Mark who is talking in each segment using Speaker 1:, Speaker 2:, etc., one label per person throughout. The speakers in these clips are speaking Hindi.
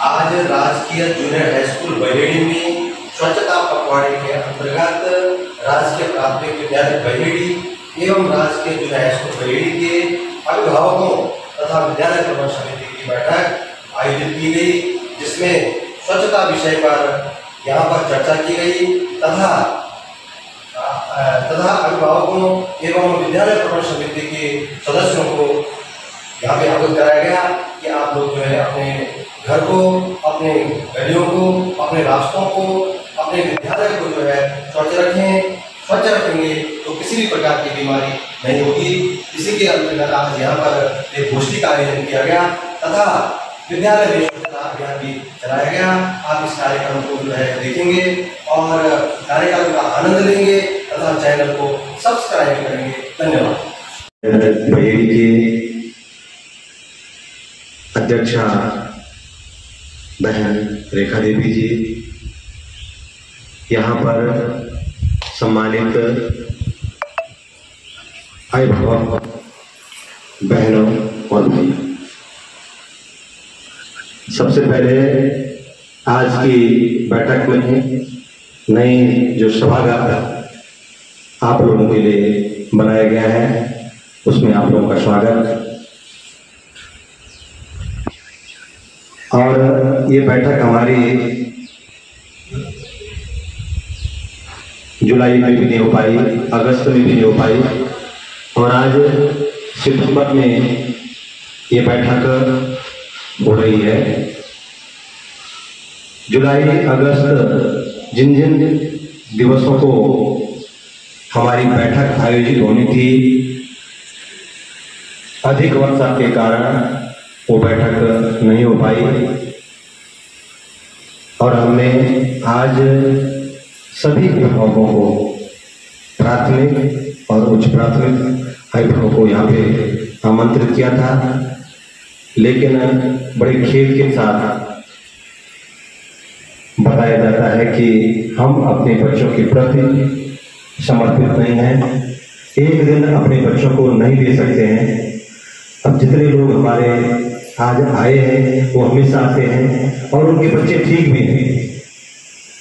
Speaker 1: आज राजकीय जूनियर हाई स्कूल बहेड़ी में स्वच्छता पखवाड़े के अंतर्गत राजकीय प्राथमिक विद्यालय बहेड़ी एवं राजकीय जूनियर हाई स्कूल बहेड़ी के अभिभावकों तथा विद्यालय प्रबंधन समिति की बैठक आयोजित की गई, जिसमें स्वच्छता विषय पर यहाँ पर चर्चा की गई तथा अभिभावकों एवं विद्यालय प्रबंधन समिति के सदस्यों को यहाँ पे अवगत कराया गया कि आप लोग जो है अपने घर को, अपने गलियों को, अपने रास्तों को, अपने विद्यालय को जो है स्वच्छ रखें। स्वच्छ रखेंगे तो किसी भी प्रकार की बीमारी नहीं होगी। इसी के अंतर्गत आज यहाँ पर एक गोष्ठी का आयोजन किया गया तथा विद्यालय में स्वच्छता अभियान भी चलाया गया। आप इस कार्यक्रम को जो है देखेंगे और कार्यक्रम का आनंद लेंगे तथा चैनल को सब्सक्राइब करेंगे। धन्यवाद।
Speaker 2: बहेड़ी के अध्यक्षा बहन रेखा देवी जी, यहाँ पर सम्मानित अभिभावक बहनों और भाई, सबसे पहले आज की बैठक में नई जो सभागार आप लोगों के लिए बनाया गया है, उसमें आप लोगों का स्वागत। और ये बैठक हमारी जुलाई में भी नहीं हो पाई, अगस्त में भी नहीं हो पाई और आज सितंबर में ये बैठक हो रही है। जुलाई अगस्त जिन जिन दिवसों को हमारी बैठक आयोजित होनी थी, अधिक वर्षा के कारण वो बैठक नहीं हो पाई और हमने आज सभी अभिभावकों को, प्राथमिक और उच्च प्राथमिक अभिभावकों को यहाँ पे आमंत्रित किया था, लेकिन बड़े खेद के साथ बताया जाता है कि हम अपने बच्चों के प्रति समर्पित नहीं हैं, एक दिन अपने बच्चों को नहीं दे सकते हैं। अब जितने लोग हमारे आज आए हैं वो हमेशा आते हैं और उनके बच्चे ठीक भी हैं,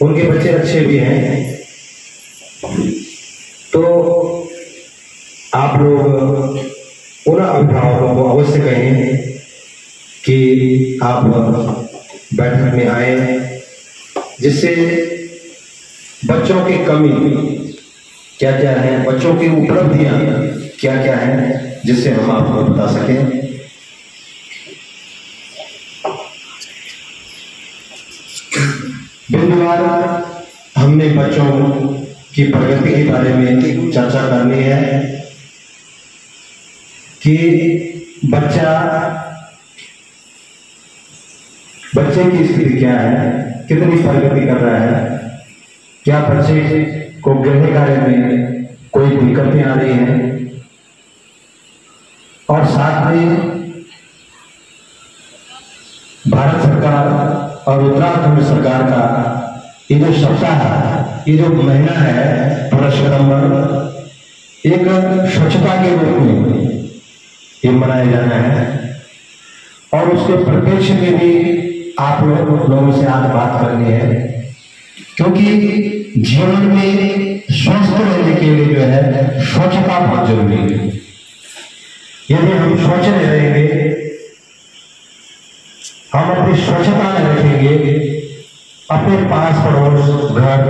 Speaker 2: उनके बच्चे अच्छे भी हैं। तो आप लोग उन अभिभावकों को अवश्य कहें कि आप बैठक में आए, जिससे बच्चों की कमी क्या क्या है, बच्चों की उपलब्धियां क्या क्या है, जिससे हम आपको बता सकें। बिंदुवार हमने बच्चों की प्रगति के बारे में चर्चा करनी है कि बच्चे की स्थिति क्या है, कितनी प्रगति कर रहा है, क्या बच्चे को गृह कार्य में कोई दिक्कतें आ रही हैं और साथ में भारत सरकार और उत्तराखंड सरकार का ये जो सप्ताह है, ये जो महीना है पूरा सितंबर, एक स्वच्छता के रूप में ये मनाया जाना है और उसके परिप्रेक्ष्य में भी आप लोगों से आज बात करनी है, क्योंकि जीवन में स्वस्थ रहने के लिए जो है स्वच्छता बहुत जरूरी है। यदि हम स्वच्छ नहीं रहेंगे, हम अपनी स्वच्छता में रखेंगे, अपने पास पड़ोस घर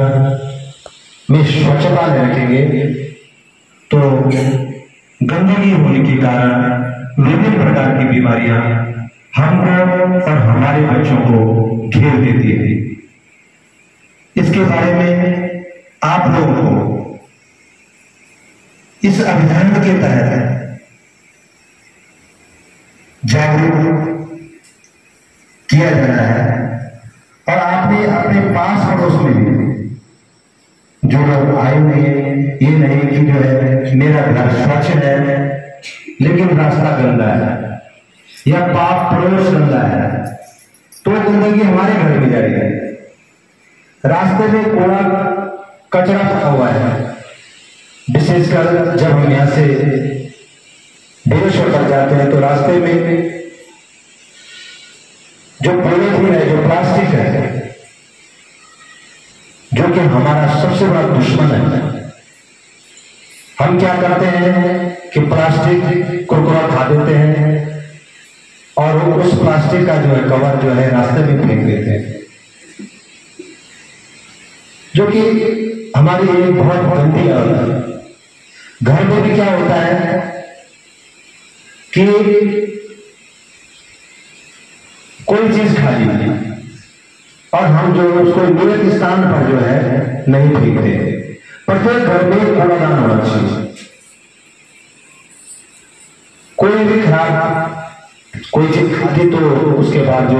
Speaker 2: में स्वच्छता में रखेंगे, तो गंदगी होने के कारण विभिन्न प्रकार की बीमारियां हमको और हमारे बच्चों को घेर देती है। इसके बारे में आप लोगों को इस अभियान के तहत जागरूक किया जाना है और आपने अपने पास पड़ोस में भी जो लोग आए हुए हैं, ये नहीं कि जो है मेरा घर स्वच्छ है लेकिन रास्ता गंदा है या पाप पड़ोस गंदा है, तो गंदगी हमारे घर में जाएगी। रास्ते में कूड़ा कचरा पड़ा हुआ है, विशेषकर जब हम यहाँ से बेलेश्वर तक जाते हैं तो रास्ते में जो पॉलीथीन है, जो प्लास्टिक है, जो कि हमारा सबसे बड़ा दुश्मन है। हम क्या करते हैं कि प्लास्टिक कुरकुरा खा देते हैं और उस प्लास्टिक का जो है कवर जो है रास्ते में फेंक देते हैं, जो कि हमारी एक बहुत गंदी आदत है। घर में भी क्या होता है कि कोई चीज खा ली और हम जो उसको नियत स्थान पर जो है नहीं फेंकते, प्रत्येक घर में कूड़ादान होना चाहिए। कोई भी खराब कोई चीज खाती तो उसके बाद जो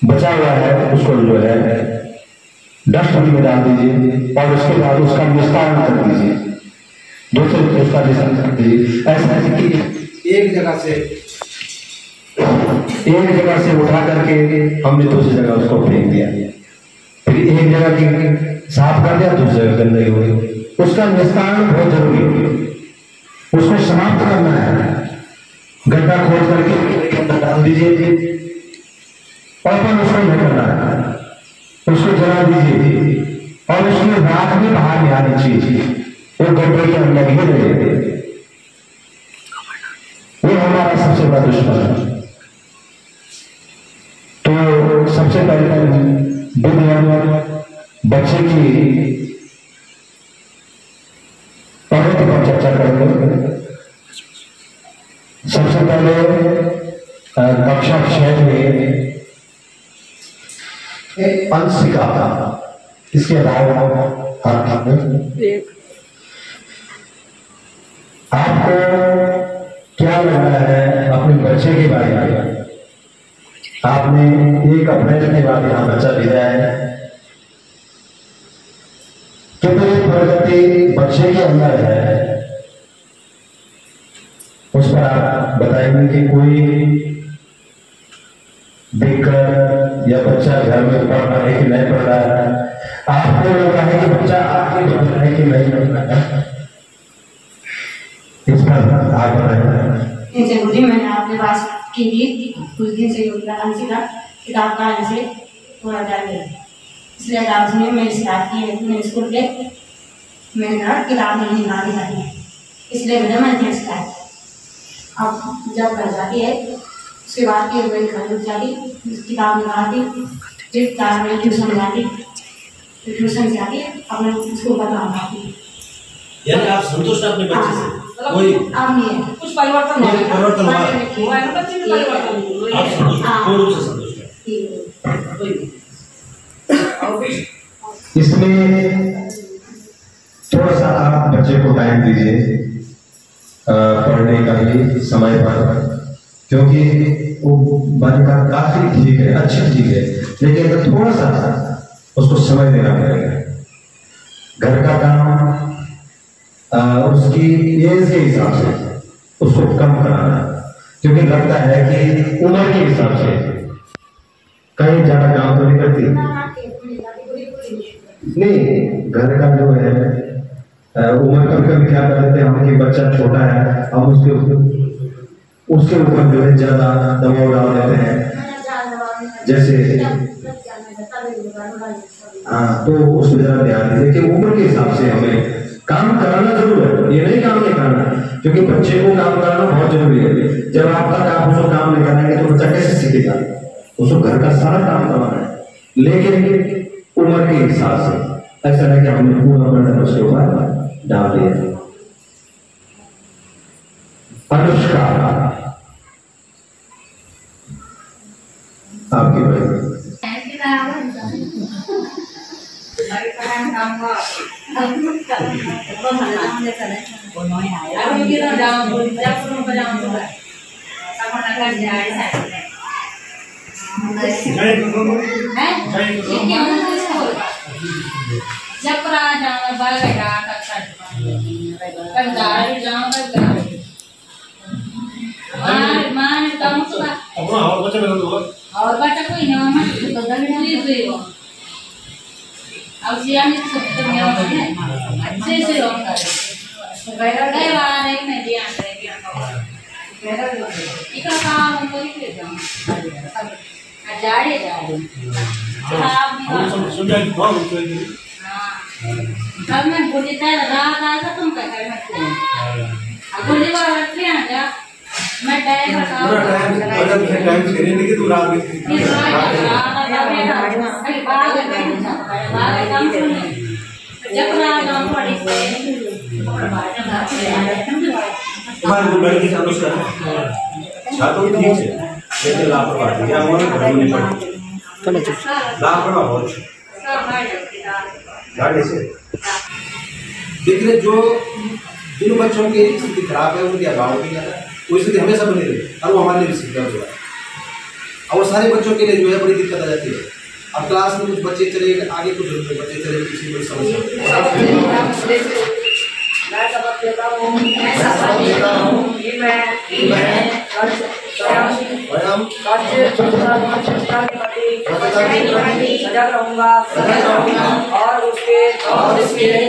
Speaker 2: बचा हुआ है उसको जो है डस्टबिन में डाल दीजिए और उसके बाद उसका निस्तारण कर दीजिए, दूसरे उसका निस्तारण कर दीजिए। ऐसा है कि एक जगह से उठा करके हमने दूसरी जगह उसको फेंक दिया, फिर एक जगह की साफ कर दिया, दूसरी जगह गंदगी हो गई। उसका निस्तारण बहुत जरूरी है, उसको समाप्त करना है। गड्ढा खोद करके अंदर डाल दीजिए, ओपन उसको नहीं करना है, उसको जला दीजिए और उसकी राख भी बाहर नहीं आनी चाहिए, वो गड्ढे के अंदर ही रहे। वो हमारा सबसे बड़ा दुश्मन है। तो सबसे पहले बच्चे की प्रगति पर चर्चा करेंगे। सबसे पहले कक्षा 6 में अंशिका, इसके अलावा आपको क्या लग रहा है अपने बच्चे के बारे में? आपने 1 अप्रैल के बाद यहाँ बच्चा भेजा है, कितनी प्रगति बच्चे के अंदर है उस पर आप बताएंगे कि कोई देखकर या बच्चा घर में पढ़ रहा है कि नहीं पढ़ रहा है, आपको लग रहा है कि बच्चा आगे बढ़ रहा है कि नहीं बढ़ रहा है, इस पर आप बताएंगे।
Speaker 3: जी, मैंने आपके पास की थी कुछ दिन से अंशिका किताब का से थोड़ा जान लिया, इसलिए आप उसने मेरी शिकायत की है। मैंने स्कूल के मैंने कहा किताब नहीं निकाली जाती है, इसलिए मैंने शिकायत। अब जब घर जाती है उसके बाद की मेरी घर रुक जाती, किताब निकालती, फिर 4 बजे ट्यूशन जाती, फिर ट्यूशन से आती अपने स्कूल का काम करती।
Speaker 1: यानी आप संतुष्ट अपने बच्चे से? कोई
Speaker 3: अब नहीं है, कुछ परिवर्तन
Speaker 1: हुआ है?
Speaker 3: आप
Speaker 1: संतुष्ट, पूर्ण रूप से संतुष्ट है।
Speaker 2: इसमें थोड़ा सा आप बच्चे को टाइम दीजिए पढ़ने का भी समय पर, क्योंकि वो बालिका काफी ठीक है, अच्छी ठीक है, लेकिन तो थोड़ा सा उसको समय देना पड़ेगा। घर का काम उसकी एज के हिसाब से उसको कम कराना, क्योंकि लगता है कि उम्र के हिसाब से कहीं ज्यादा काम तो नहीं करती। नहीं, घर का जो है उम्र कभी कभी क्या कर देते हैं हम कि बच्चा छोटा है, हम उसके ऊपर जो है ज्यादा दबाव डाल देते हैं, जैसे हाँ, तो उसको जरा ध्यान दीजिए कि उम्र के हिसाब से हमें काम कराना जरूर है, ये नहीं काम नहीं करना, क्योंकि बच्चे को काम कराना बहुत जरूरी है। जब आप तक आप उसको काम नहीं कराएंगे तो बच्चा कैसे सीखेगा? उसको घर का सारा काम करवाना है, लेकिन उम्र के हिसाब से। ऐसा नहीं कि हमने पूरा बर्डन उसके ऊपर डाल दिया। अनुष्का, आपकी बात।
Speaker 3: और बच्चा कोई नहीं तो दलड़ी अब सियान से सब तो मेरा है से होता है गए वाला नहीं मैं ध्यान इका काम कोई के जाऊं जाड़े जाड़े साहब
Speaker 1: सुनिए बहुत कोई
Speaker 3: कल मैं बोलता रात आया तुम क्या कर सकते हो बोले बाबा क्या जा मैं टाइम बताओ
Speaker 1: टाइम से नहीं कि तू रात में
Speaker 3: जब रात हम पड़ी
Speaker 1: हमारे को लड़की का नमस्कार छात्रों ठीक है लेकिन लापरवाही क्या हमारे घर में नहीं पड़ी लापरवाह हो गाड़ी से देख रहे जो जिन बच्चों की स्थिति खराब है उनकी अभाव की वो स्थिति हमेशा बनी रही और वो हमारे लिए भी सीखना होगा और वो सारे बच्चों के लिए जो है बड़ी दिक्कत आ जाती है। अब क्लास में कुछ बच्चे चले आगे कुछ बच्चे चले किसी बड़ी समस्या
Speaker 4: मैं शपथ लेता हूँ कि मैं
Speaker 1: स्वयं
Speaker 4: स्वच्छता के प्रति सजग रहूँगा और उसके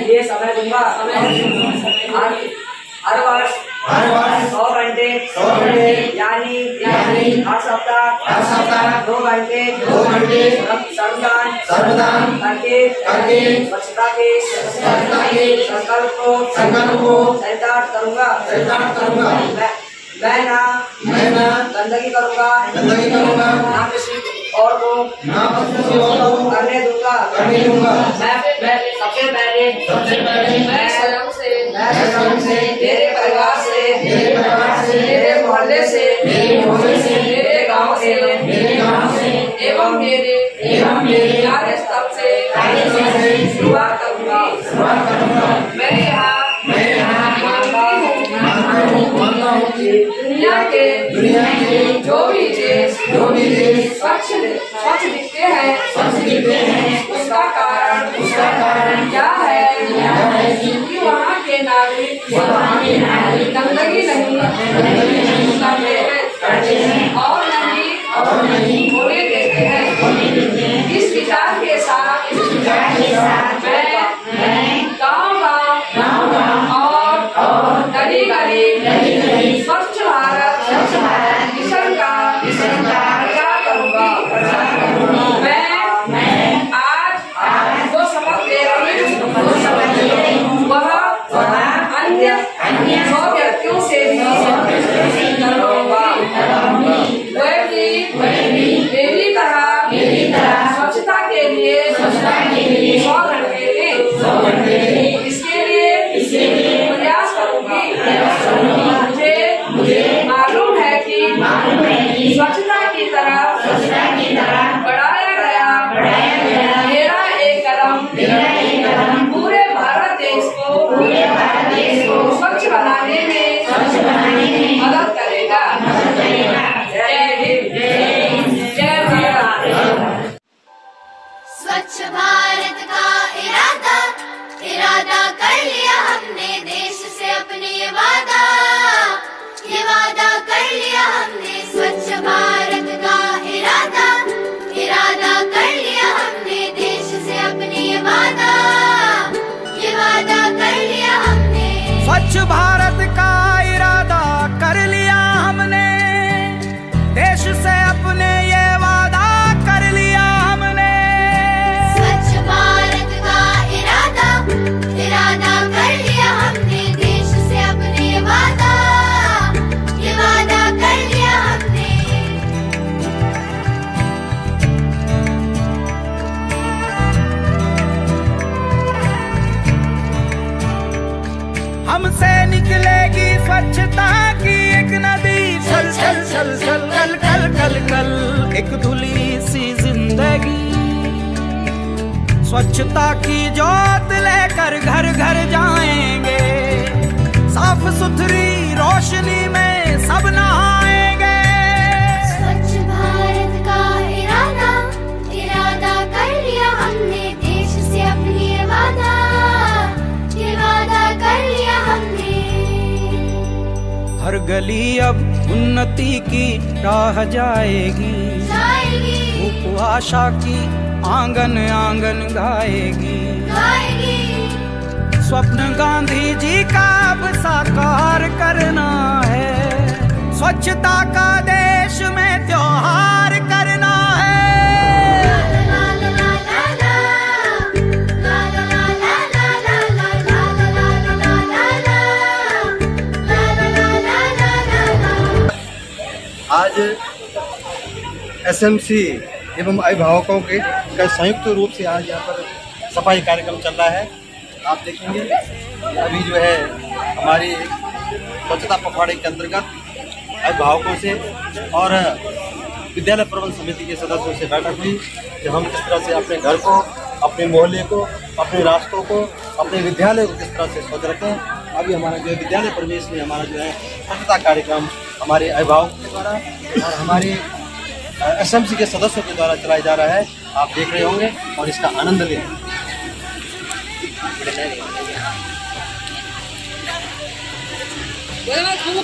Speaker 4: लिए समय दूंगा। हर वर्ष 100 घंटे यानी हर सप्ताह 2 घंटे श्रमदान करके स्वच्छता के संकल्प को चरितार्थ करूँगा। मैं ना गंदगी करूँगा ना किसी और को करने दूंगा। मैं सबसे पहले मैं स्वयं से मेरे परिवार से मेरे मोहल्ले से मेरे गांव से एवं मेरे कार्यस्थल से शुरुआत करूँगा। मैं यहाँ मानता हूँ कि दुनिया के जो भी देश स्वच्छ दिखते हैं उसका कारण क्या है कि वहाँ के नागरिक गंदगी नहीं करते हैं और नहीं होने देते हैं। इस विचार के साथ मैं गाँव और गली स्वच्छ भारत मिशन का प्रचार करूँगा। मैं आज जो शपथ ले रही हूँ वह अन्य 100 व्यक्तियों से भी करवाऊंगा। वह भी मेरी तरह स्वच्छता के लिए 100 घंटे लें। इसके लिए प्रयास करूँगी। मुझे मालूम है कि स्वच्छता की तरह बढ़ाया गया मेरा एक कदम पूरे भारत देश को स्वच्छ बनाने में मदद करेगा। जय हिंद जय भारत।
Speaker 5: स्वच्छ भारत का इरादा कर लिया हमने, देश से अपने ये वादा कर लिया हमने। स्वच्छ भारत का इरादा कर लिया हमने, देश से अपने ये वादा कर लिया हमने।
Speaker 6: स्वच्छ भारत का इरादा कर लिया हमने, देश से अपने ये वादा कर लिया हमने।
Speaker 5: स्वच्छ भारत का इरादा कर लिया हमने, देश से अपने ये वादा कर लिया हमने।
Speaker 6: हमसे निकलेगी स्वच्छता की एक नदी, चल चल चल चल कल कल कल कल एक धुली सी जिंदगी। स्वच्छता की जोत लेकर घर घर जाएंगे, साफ सुथरी रोशनी में सब नहाएंगे।
Speaker 5: स्वच्छ भारत का इरादा कर लिया हमने, देश से अपनी ये वादा कर लिया हमने।
Speaker 6: हर गली अब उन्नति की राह जाएगी, धूप आशा की आंगन आंगन गाएगी। स्वप्न गांधी जी का अब साकार करना है, स्वच्छता का देश में त्योहार करना है।
Speaker 1: आज एसएमसी एवं अभिभावकों के संयुक्त रूप से आज यहाँ पर सफाई कार्यक्रम चल रहा है। आप देखेंगे अभी जो है हमारी स्वच्छता पखवाड़े के अंतर्गत अभिभावकों से और विद्यालय प्रबंध समिति के सदस्यों से बैठक हुई कि हम किस तरह से अपने घर को, अपने मोहल्ले को, अपने रास्तों को, अपने विद्यालय को किस तरह से स्वच्छ रखें। अभी हमारा जो है विद्यालय परिवेश में हमारा जो है स्वच्छता कार्यक्रम हमारे अभिभावकों के द्वारा और हमारे एसएमसी के सदस्यों के द्वारा चलाया जा रहा है। आप देख रहे होंगे और इसका आनंद लें।
Speaker 4: Bueno, ¿cómo